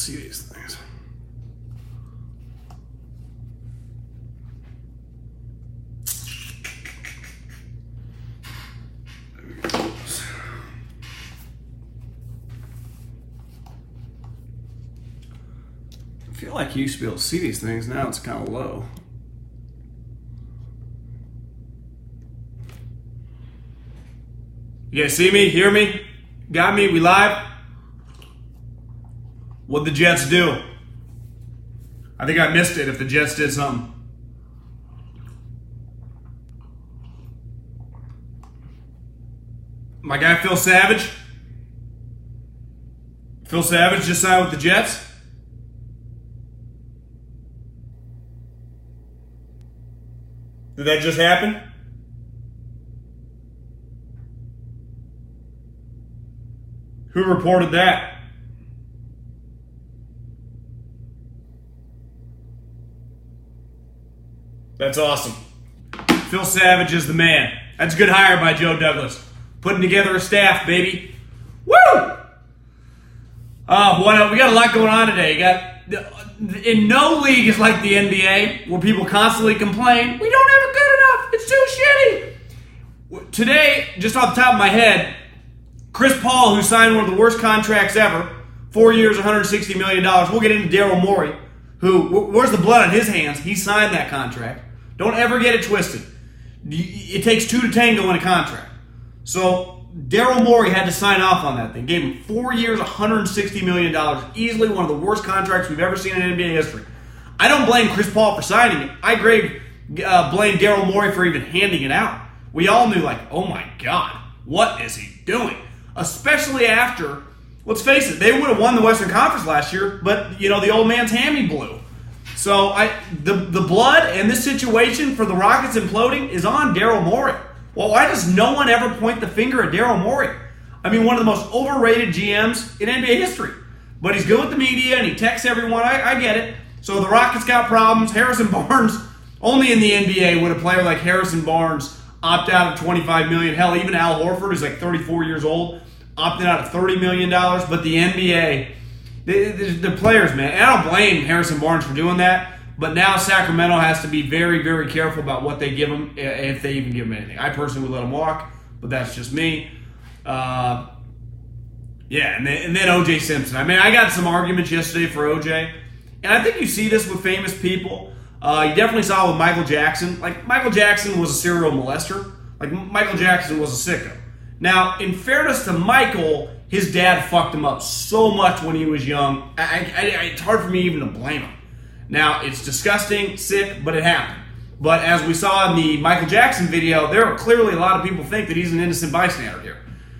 see these things. I feel like you used to be able to see these things. Now it's kind of low. You guys see me? Hear me? Got me? We live? What'd the Jets do? I think I missed it if the Jets did something. My guy Phil Savage. Phil Savage just signed with the Jets. Did that just happen? Who reported that? That's awesome. Phil Savage is the man. That's a good hire by Joe Douglas. Putting together a staff, baby. Woo! What else? We got a lot going on today. In no league is like the NBA, where people constantly complain, we don't have it good enough. It's too shitty. Today, just off the top of my head, Chris Paul, who signed one of the worst contracts ever, 4 years, $160 million. We'll get into Daryl Morey, who, where's the blood on his hands? He signed that contract. Don't ever get it twisted. It takes two to tango in a contract. So Daryl Morey had to sign off on that thing. Gave him 4 years, $160 million. Easily one of the worst contracts we've ever seen in NBA history. I don't blame Chris Paul for signing it. I blame Daryl Morey for even handing it out. We all knew, like, oh my God, what is he doing? Especially after, let's face it, they would have won the Western Conference last year, but, you know, the old man's hammy blew. So the blood and this situation for the Rockets imploding is on Daryl Morey. Well, why does no one ever point the finger at Daryl Morey? I mean, one of the most overrated GMs in NBA history. But he's good with the media and he texts everyone. I get it. So the Rockets got problems. Harrison Barnes, only in the NBA would a player like Harrison Barnes opt out of $25 million. Hell, even Al Horford, who's like 34 years old, opted out of $30 million. But the NBA, the players, man, and I don't blame Harrison Barnes for doing that. But now Sacramento has to be very, very careful about what they give him, if they even give him anything. I personally would let him walk, but that's just me. And then O.J. Simpson. I mean, I got some arguments yesterday for O.J., and I think you see this with famous people. You definitely saw it with Michael Jackson. Like, Michael Jackson was a serial molester. Like, Michael Jackson was a sicko. Now, in fairness to Michael, his dad fucked him up so much when he was young. It's hard for me even to blame him. Now, it's disgusting, sick, but it happened. But as we saw in the Michael Jackson video, there are clearly a lot of people think that he's an innocent bystander here.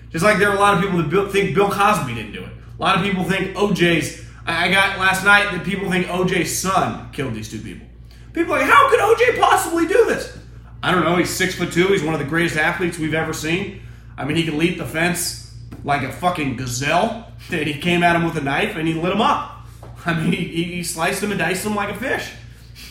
Just like there are a lot of people that think Bill Cosby didn't do it. A lot of people think OJ's... I got last night that people think OJ's son killed these two people. People are like, how could OJ possibly do this? I don't know, he's 6'2", he's one of the greatest athletes we've ever seen. I mean, he can leap the fence like a fucking gazelle. And he came at him with a knife and he lit him up. I mean, he sliced him and diced him like a fish.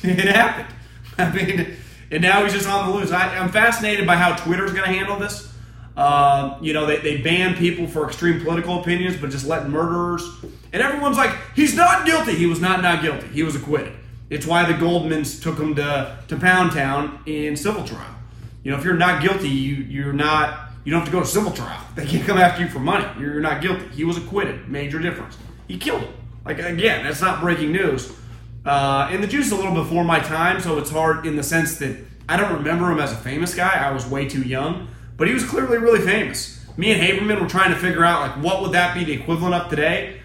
It happened. I mean, and now he's just on the loose. I'm fascinated by how Twitter's going to handle this. They ban people for extreme political opinions, but just let murderers. And everyone's like, he's not guilty. He was not guilty. He was acquitted. It's why the Goldmans took him to Pound Town in civil trial. You know, if you're not guilty, you don't have to go to civil trial. They can't come after you for money. You're not guilty. He was acquitted. Major difference. He killed him. Like, again, that's not breaking news. And the Juice is a little before my time, so it's hard in the sense that I don't remember him as a famous guy. I was way too young. But he was clearly really famous. Me and Haberman were trying to figure out, like, what would that be the equivalent of today?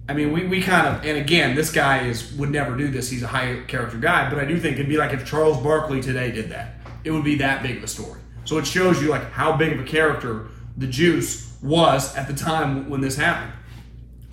I mean, we kind of, and again, this guy would never do this. He's a high character guy. But I do think it'd be like if Charles Barkley today did that. It would be that big of a story. So it shows you, like, how big of a character the Juice was at the time when this happened.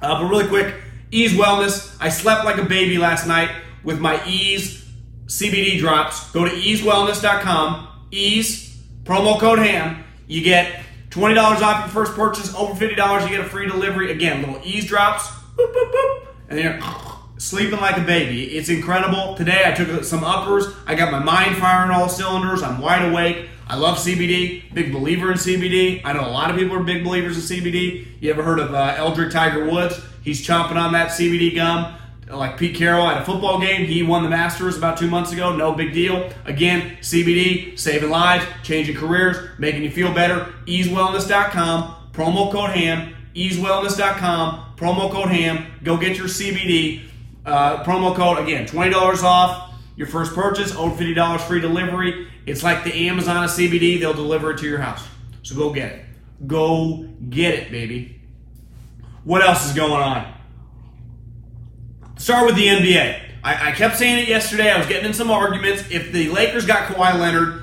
But really quick, Ease Wellness. I slept like a baby last night with my Ease CBD drops. Go to easewellness.com. Ease, promo code HAM. You get $20 off your first purchase. Over $50, you get a free delivery. Again, little Ease drops. Boop, boop, boop. And then you're sleeping like a baby. It's incredible. Today I took some uppers. I got my mind firing all cylinders. I'm wide awake. I love CBD, big believer in CBD. I know a lot of people are big believers in CBD. You ever heard of Eldrick Tiger Woods? He's chomping on that CBD gum. Like Pete Carroll at a football game, he won the Masters about 2 months ago. No big deal. Again, CBD, saving lives, changing careers, making you feel better. EaseWellness.com, promo code HAM. EaseWellness.com, promo code HAM. Go get your CBD. Promo code, again, $20 off your first purchase, owed $50 free delivery. It's like the Amazon of CBD. They'll deliver it to your house. So go get it. Go get it, baby. What else is going on? Start with the NBA. I kept saying it yesterday. I was getting in some arguments. If the Lakers got Kawhi Leonard,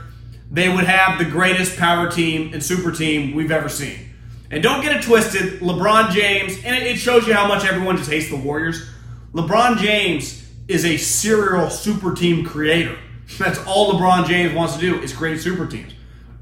they would have the greatest power team and super team we've ever seen. And don't get it twisted. LeBron James, and it shows you how much everyone just hates the Warriors. LeBron James is a serial super team creator. That's all LeBron James wants to do is create super teams.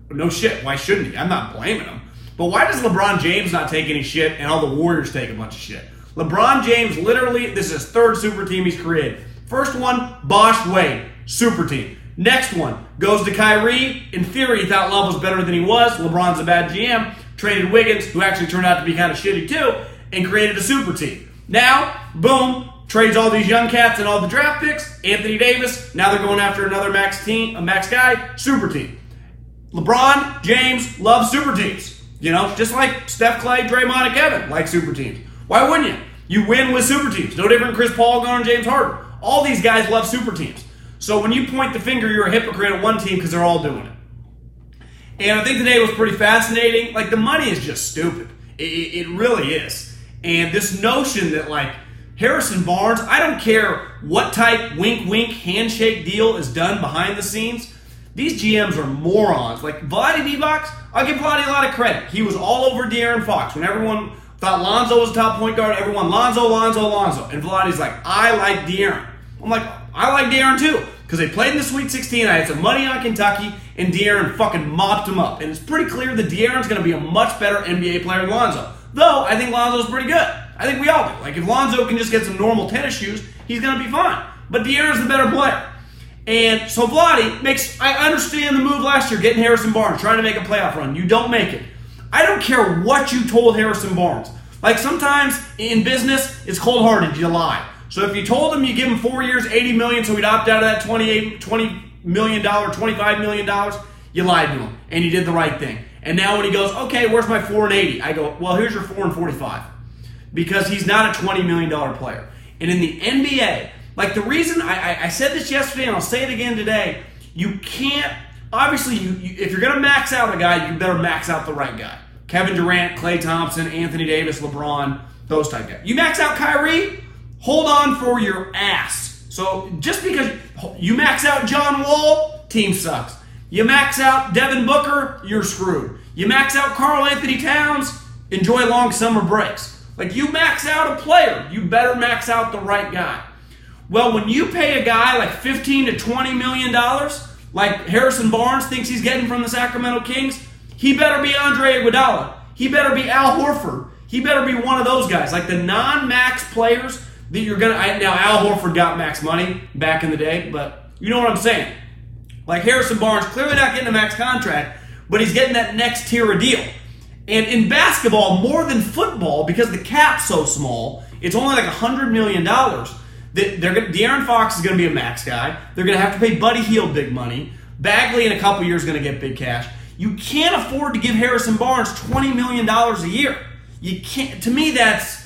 No shit. Why shouldn't he? I'm not blaming him. But why does LeBron James not take any shit and all the Warriors take a bunch of shit? LeBron James literally, this is his third super team he's created. First one, Bosh Wade, super team. Next one goes to Kyrie. In theory, he thought Love was better than he was. LeBron's a bad GM. Traded Wiggins, who actually turned out to be kind of shitty too, and created a super team. Now, boom, trades all these young cats and all the draft picks. Anthony Davis, now they're going after another max guy, super team. LeBron James loves super teams. You know, just like Steph, Clay, Draymond, and Kevin like super teams. Why wouldn't you? You win with super teams. No different than Chris Paul going to James Harden. All these guys love super teams. So when you point the finger, you're a hypocrite at one team because they're all doing it. And I think today was pretty fascinating. Like, the money is just stupid. It really is. And this notion that, like, Harrison Barnes, I don't care what type wink-wink handshake deal is done behind the scenes. These GMs are morons. Like, Vlade Divac, I'll give Vlade a lot of credit. He was all over De'Aaron Fox. When everyone thought Lonzo was top point guard, everyone, Lonzo. And Vlade's like, I like De'Aaron. I'm like, I like De'Aaron too. Because they played in the Sweet 16, I had some money on Kentucky, and De'Aaron fucking mopped him up. And it's pretty clear that De'Aaron's going to be a much better NBA player than Lonzo. Though, I think Lonzo's pretty good. I think we all do. Like, if Lonzo can just get some normal tennis shoes, he's going to be fine. But De'Aaron's the better player. And so Vlade makes, I understand the move last year, getting Harrison Barnes, trying to make a playoff run. You don't make it. I don't care what you told Harrison Barnes. Like, sometimes in business, it's cold-hearted. You lie. So if you told him you give him 4 years, $80 million, so he'd opt out of that $20 million, $25 million, you lied to him, and you did the right thing. And now when he goes, okay, where's my 4 and 80? I go, well, here's your 4 and 45, because he's not a $20 million player. And in the NBA, like, the reason I said this yesterday, and I'll say it again today, you can't. Obviously, if you're going to max out a guy, you better max out the right guy. Kevin Durant, Klay Thompson, Anthony Davis, LeBron, those type guys. You max out Kyrie, hold on for your ass. So just because you max out John Wall, team sucks. You max out Devin Booker, you're screwed. You max out Karl Anthony Towns, enjoy long summer breaks. Like, you max out a player, you better max out the right guy. Well, when you pay a guy like $15 to $20 million, like Harrison Barnes thinks he's getting from the Sacramento Kings, he better be Andre Iguodala. He better be Al Horford. He better be one of those guys. Like, the non-max players that you're going to... Now, Al Horford got max money back in the day, but you know what I'm saying. Like, Harrison Barnes, clearly not getting a max contract, but he's getting that next tier of deal. And in basketball, more than football, because the cap's so small, it's only like $100 million. De'Aaron Fox is going to be a max guy. They're going to have to pay Buddy Hield big money. Bagley in a couple years is going to get big cash. You can't afford to give Harrison Barnes $20 million a year. You can't. To me, that's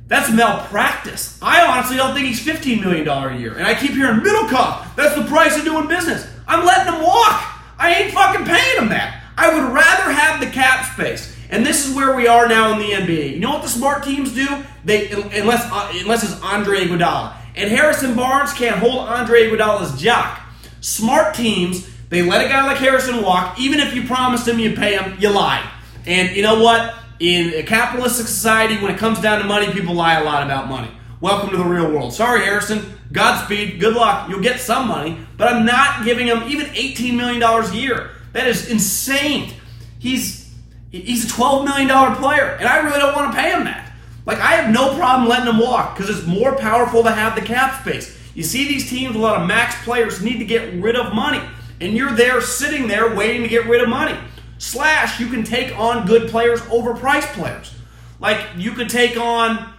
malpractice. I honestly don't think he's $15 million a year. And I keep hearing, Middlekauff, that's the price of doing business. I'm letting him walk. I ain't fucking paying him that. I would rather have the cap space. And this is where we are now in the NBA. You know what the smart teams do? Unless it's Andre Iguodala. And Harrison Barnes can't hold Andre Iguodala's jock. Smart teams, they let a guy like Harrison walk. Even if you promised him you pay him, you lied. And you know what? In a capitalistic society, when it comes down to money, people lie a lot about money. Welcome to the real world. Sorry, Harrison. Godspeed. Good luck. You'll get some money. But I'm not giving him even $18 million a year. That is insane. He's a $12 million player, and I really don't want to pay him that. Like, I have no problem letting him walk because it's more powerful to have the cap space. You see these teams, a lot of max players need to get rid of money. and you're there sitting there waiting to get rid of money. Slash, you can take on good players over priced players. Like, you could take on,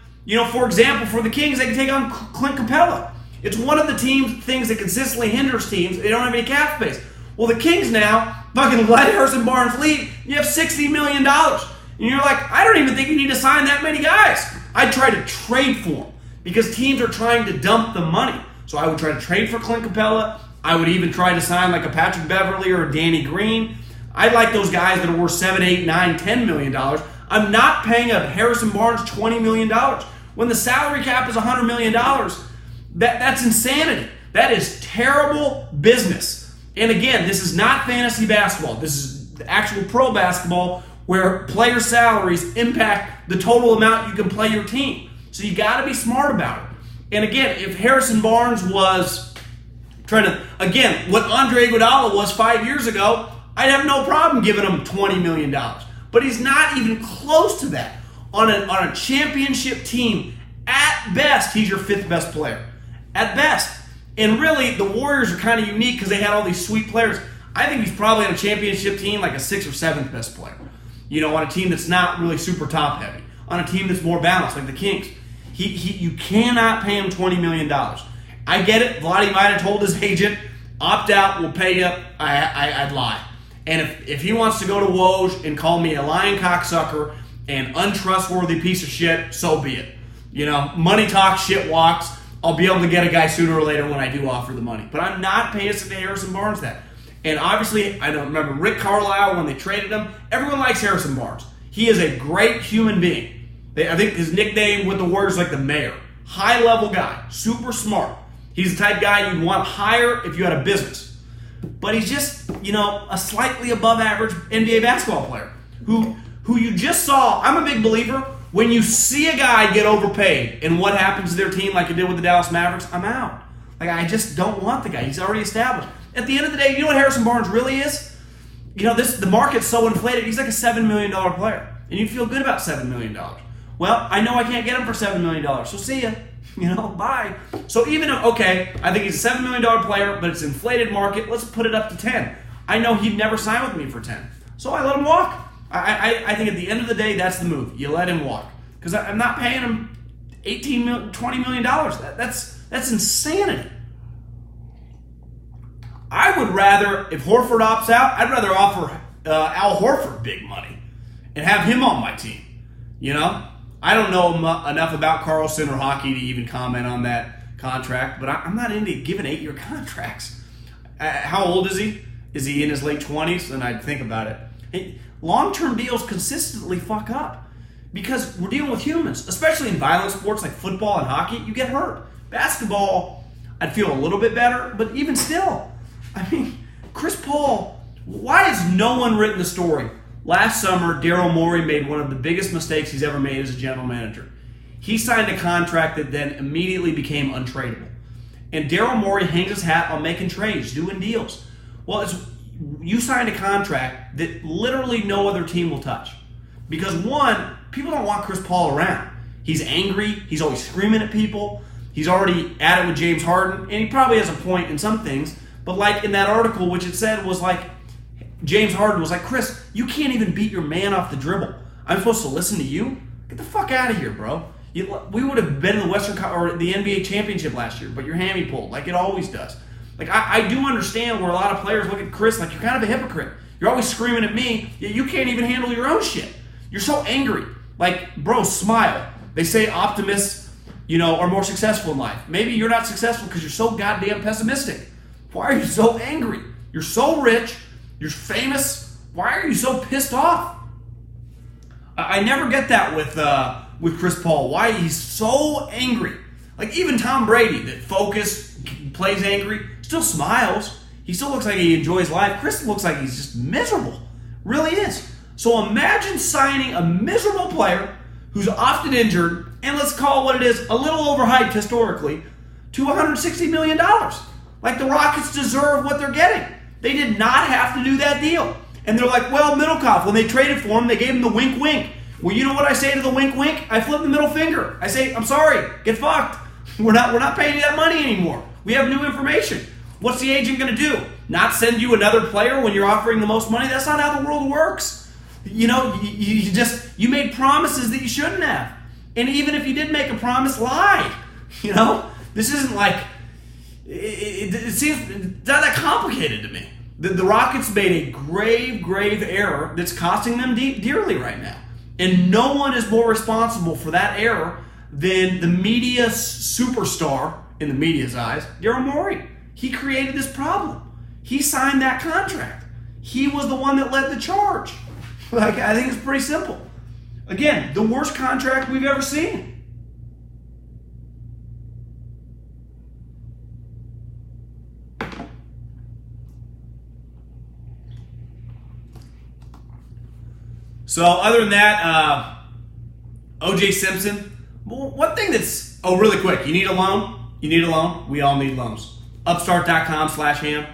for example, for the Kings, they can take on Clint Capella. It's one of the things that consistently hinders teams. They don't have any cap space. Well, the Kings now, fucking let Harrison Barnes leave. You have $60 million. And you're like, I don't even think you need to sign that many guys. I'd try to trade for them because teams are trying to dump the money. So I would try to trade for Clint Capella. I would even try to sign like a Patrick Beverley or a Danny Green. I like those guys that are worth $7, $8, $9, $10 million. I'm not paying a Harrison Barnes $20 million. When the salary cap is $100 million, that's insanity. That is terrible business. And again, this is not fantasy basketball. This is actual pro basketball where player salaries impact the total amount you can play your team. So you got to be smart about it. And again, if Harrison Barnes was what Andre Iguodala was 5 years ago, I'd have no problem giving him $20 million. But he's not even close to that. On a championship team, at best, he's your fifth best player. At best. And really, the Warriors are kind of unique because they had all these sweet players. I think he's probably on a championship team like a sixth or seventh best player. On a team that's not really super top heavy. On a team that's more balanced, like the Kings. You cannot pay him $20 million. I get it. Vlade might have told his agent, opt out, we'll pay you. I'd lie. And if he wants to go to Woj and call me a lying cocksucker and untrustworthy piece of shit, so be it. Money talks, shit walks. I'll be able to get a guy sooner or later when I do offer the money. But I'm not paying Harrison Barnes that. And obviously, I don't remember Rick Carlisle when they traded him. Everyone likes Harrison Barnes. He is a great human being. I think his nickname with the Warriors is like the mayor. High-level guy. Super smart. He's the type of guy you'd want to hire if you had a business. But he's just, a slightly above average NBA basketball player who you just saw. I'm a big believer. When you see a guy get overpaid and what happens to their team like it did with the Dallas Mavericks, I'm out. Like, I just don't want the guy. He's already established. At the end of the day, you know what Harrison Barnes really is? The market's so inflated. He's like a $7 million player. And you feel good about $7 million. Well, I know I can't get him for $7 million. So see ya. Bye. So I think he's a $7 million player, but it's an inflated market. Let's put it up to 10. I know he'd never sign with me for 10. So I let him walk. I think at the end of the day, that's the move. You let him walk. Because I'm not paying him $20 million. That's insanity. I would rather, if Horford opts out, I'd rather offer Al Horford big money and have him on my team. I don't know enough about Carlson or hockey to even comment on that contract, but I'm not into giving 8-year contracts. How old is he? Is he in his late 20s? Then I'd think about it. Hey, long-term deals consistently fuck up because we're dealing with humans, especially in violent sports like football and hockey. You get hurt. Basketball, I'd feel a little bit better, but even still, Chris Paul, why has no one written the story? Last summer, Daryl Morey made one of the biggest mistakes he's ever made as a general manager. He signed a contract that then immediately became untradeable. And Daryl Morey hangs his hat on making trades, doing deals. Well, you signed a contract that literally no other team will touch. Because one, people don't want Chris Paul around. He's angry. He's always screaming at people. He's already at it with James Harden. And he probably has a point in some things. But like in that article, which it said was like, James Harden was like, Chris, you can't even beat your man off the dribble. I'm supposed to listen to you? Get the fuck out of here, bro. We would have been in the the NBA championship last year, but your hammy pulled like it always does. Like I do understand where a lot of players look at Chris like you're kind of a hypocrite. You're always screaming at me. You can't even handle your own shit. You're so angry. Like, bro, smile. They say optimists, are more successful in life. Maybe you're not successful because you're so goddamn pessimistic. Why are you so angry? You're so rich. You're famous. Why are you so pissed off? I never get that with Chris Paul. Why he's so angry. Like even Tom Brady, that focused, plays angry, still smiles. He still looks like he enjoys life. Chris looks like he's just miserable. Really is. So imagine signing a miserable player who's often injured, and let's call it what it is, a little overhyped historically, to $160 million. Like the Rockets deserve what they're getting. They did not have to do that deal. And they're like, well, Middlekauff, when they traded for him, they gave him the wink-wink. Well, you know what I say to the wink-wink? I flip the middle finger. I say, I'm sorry, get fucked. We're not paying you that money anymore. We have new information. What's the agent going to do? Not send you another player when you're offering the most money? That's not how the world works. You made promises that you shouldn't have. And even if you did make a promise, lie. This isn't like, it seems not that complicated to me. The Rockets made a grave error that's costing them dearly right now. And no one is more responsible for that error than the media superstar, in the media's eyes, Daryl Morey. He created this problem. He signed that contract. He was the one that led the charge. I think it's pretty simple. Again, the worst contract we've ever seen. So other than that, O.J. Simpson. One thing that's, really quick, you need a loan? You need a loan? We all need loans. Upstart.com/ham.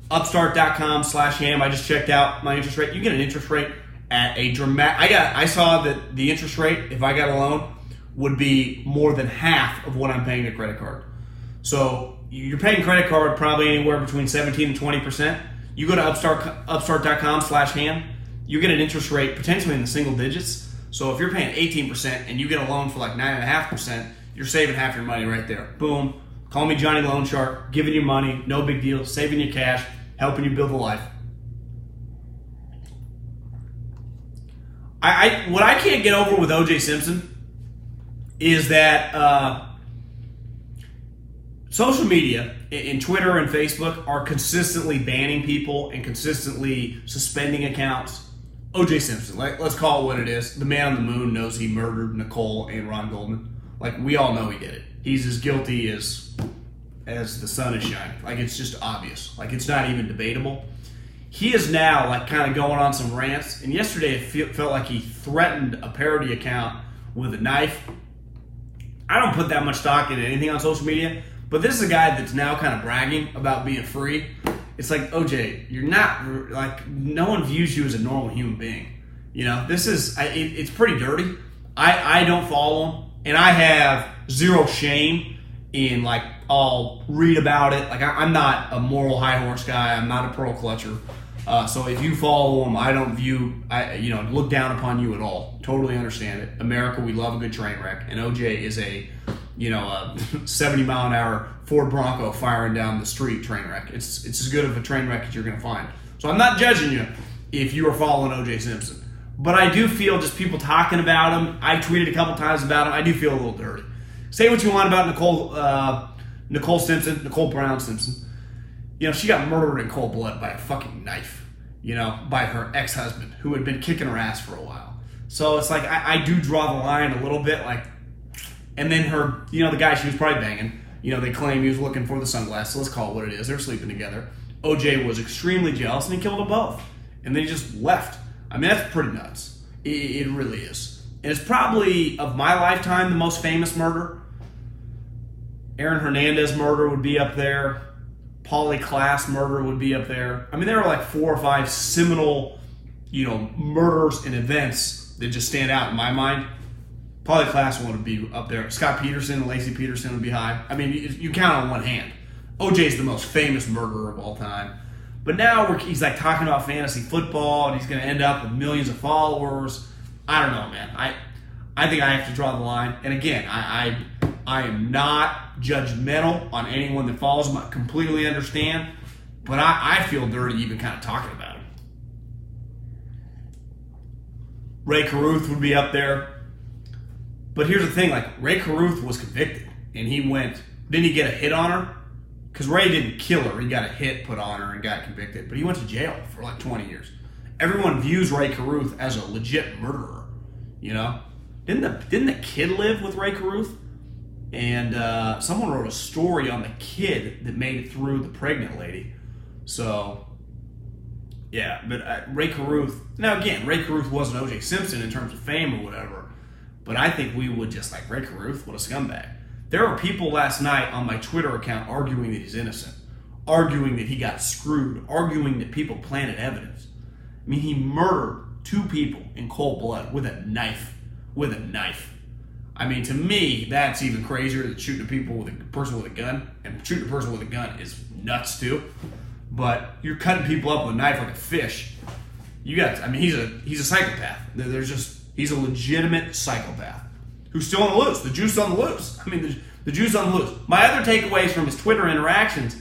Upstart.com/ham. I just checked out my interest rate. You get an interest rate at a dramatic. I saw that the interest rate, if I got a loan, would be more than half of what I'm paying a credit card. So you're paying credit card probably anywhere between 17 and 20%. You go to upstart.com/ham. You get an interest rate potentially in the single digits. So if you're paying 18% and you get a loan for like 9.5%, you're saving half your money right there. Boom. Call me Johnny Loan Shark. Giving you money, no big deal. Saving you cash, helping you build a life. What I can't get over with O.J. Simpson is that social media and Twitter and Facebook are consistently banning people and consistently suspending accounts. O.J. Simpson, let's call it what it is. The man on the moon knows he murdered Nicole and Ron Goldman. We all know he did it. He's as guilty as the sun is shining. It's just obvious. It's not even debatable. He is now kind of going on some rants. And yesterday it felt like he threatened a parody account with a knife. I don't put that much stock into anything on social media, but this is a guy that's now kind of bragging about being free. It's like, OJ, you're not, no one views you as a normal human being. This is, it's pretty dirty. I don't follow him, and I have zero shame in, I'll read about it. I'm not a moral high horse guy. I'm not a pearl clutcher. So if you follow him, I don't look down upon you at all. Totally understand it. America, we love a good train wreck, and OJ is a 70-mile-an-hour Ford Bronco firing down the street train wreck. It's as good of a train wreck as you're going to find. So I'm not judging you if you are following O.J. Simpson. But I do feel just people talking about him. I've tweeted a couple times about him. I do feel a little dirty. Say what you want about Nicole Simpson, Nicole Brown Simpson. She got murdered in cold blood by a fucking knife, by her ex-husband who had been kicking her ass for a while. So it's I do draw the line a little bit, and then her, the guy she was probably banging, they claim he was looking for the sunglasses. So let's call it what it is. They're sleeping together. OJ was extremely jealous, and he killed them both. And then he just left. That's pretty nuts. It really is. And it's probably, of my lifetime, the most famous murder. Aaron Hernandez murder would be up there. Pauly Class murder would be up there. There are 4 or 5 seminal, murders and events that just stand out in my mind. Pauly Class would be up there. Scott Peterson, Lacey Peterson would be high. You count on one hand. OJ's the most famous murderer of all time. But now he's talking about fantasy football, and he's going to end up with millions of followers. I don't know, man. I think I have to draw the line. And again, I am not judgmental on anyone that follows him. I completely understand. But I feel dirty even kind of talking about him. Ray Caruth would be up there. But here's the thing, Ray Caruth was convicted, and didn't he get a hit on her? Because Ray didn't kill her. He got a hit put on her and got convicted. But he went to jail for 20 years. Everyone views Ray Caruth as a legit murderer, Didn't the kid live with Ray Caruth? And someone wrote a story on the kid that made it through the pregnant lady. So, yeah, but Ray Caruth, now again, Ray Caruth wasn't O.J. Simpson in terms of fame or whatever, but I think we would just Ray Caruth, what a scumbag. There were people last night on my Twitter account arguing that he's innocent, arguing that he got screwed, arguing that people planted evidence. He murdered 2 people in cold blood with a knife. I mean, to me, that's even crazier than shooting a person with a gun. And shooting a person with a gun is nuts too. But you're cutting people up with a knife like a fish. He's a psychopath. He's a legitimate psychopath who's still on the loose. The juice on the loose. I mean, the juice on the loose. My other takeaways from his Twitter interactions,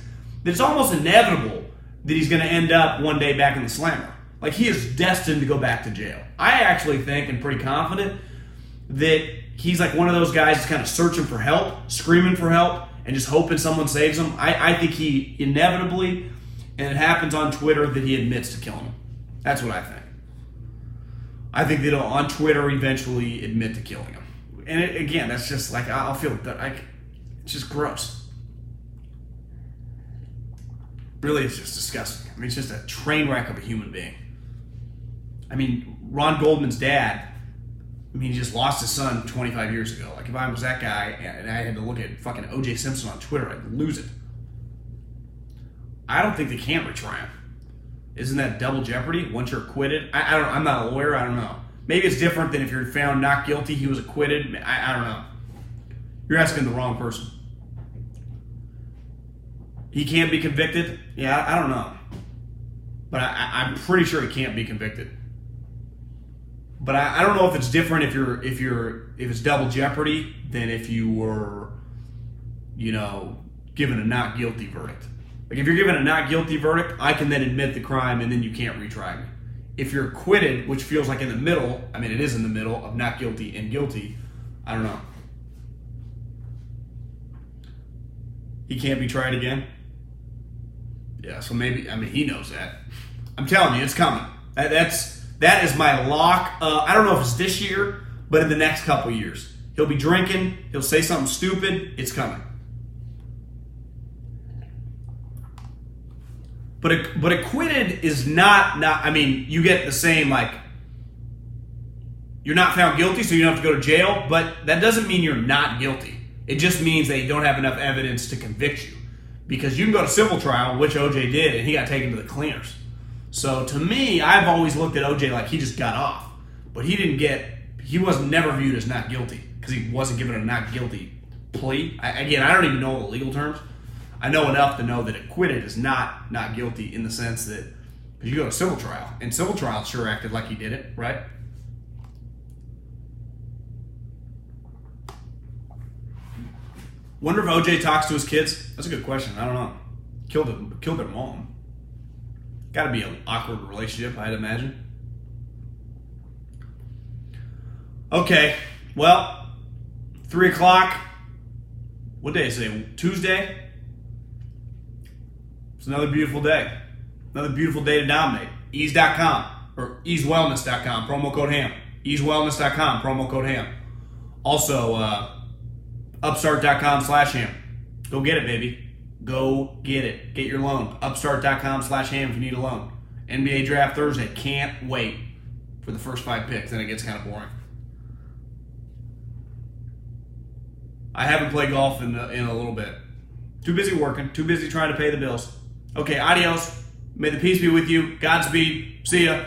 that it's almost inevitable that he's going to end up one day back in the slammer. Like, he is destined to go back to jail. I actually think, and pretty confident, that he's like one of those guys that's kind of searching for help, screaming for help, and just hoping someone saves him. I think he inevitably, and it happens on Twitter, that he admits to killing him. That's what I think. I think that he'll, on Twitter, eventually admit to killing him. And again, that's just like, I'll feel like, it's just gross. Really, it's just disgusting. I mean, it's just a train wreck of a human being. I mean, Ron Goldman's dad, he just lost his son 25 years ago. Like, if I was that guy and I had to look at fucking O.J. Simpson on Twitter, I'd lose it. I don't think they can retry him. Isn't that double jeopardy once you're acquitted? I'm not a lawyer. I don't know. Maybe it's different than if you're found not guilty, he was acquitted. I don't know. You're asking the wrong person. He can't be convicted? Yeah, I don't know. But I'm pretty sure he can't be convicted. But I don't know if it's different if it's double jeopardy than if you were, given a not guilty verdict. Like, if you're given a not guilty verdict, I can then admit the crime and then you can't retry me. If you're acquitted, which feels like in the middle, it is in the middle of not guilty and guilty, I don't know. He can't be tried again? Yeah, so maybe, he knows that. I'm telling you, it's coming. That is my lock. I don't know if it's this year, but in the next couple years. He'll be drinking, he'll say something stupid, it's coming. But acquitted is not, you get the same, like, you're not found guilty, so you don't have to go to jail, but that doesn't mean you're not guilty. It just means that you don't have enough evidence to convict you. Because you can go to civil trial, which OJ did, and he got taken to the cleaners. So to me, I've always looked at OJ like he just got off. But he was never viewed as not guilty, because he wasn't given a not guilty plea. I don't even know the legal terms. I know enough to know that acquitted is not guilty, in the sense that, because you go to civil trial, and civil trial sure acted like he did it, right? Wonder if OJ talks to his kids. That's a good question. I don't know. Killed their mom. Got to be an awkward relationship, I'd imagine. Okay, well, 3 o'clock. What day is it? Tuesday? It's another beautiful day. Another beautiful day to dominate. Ease.com or easewellness.com, promo code HAM. Easewellness.com, promo code HAM. Also, upstart.com/HAM. Go get it, baby. Go get it. Get your loan. Upstart.com/HAM if you need a loan. NBA Draft Thursday. Can't wait for the first 5 picks. Then it gets kind of boring. I haven't played golf in a little bit. Too busy working. Too busy trying to pay the bills. Okay, adios. May the peace be with you. Godspeed. See ya.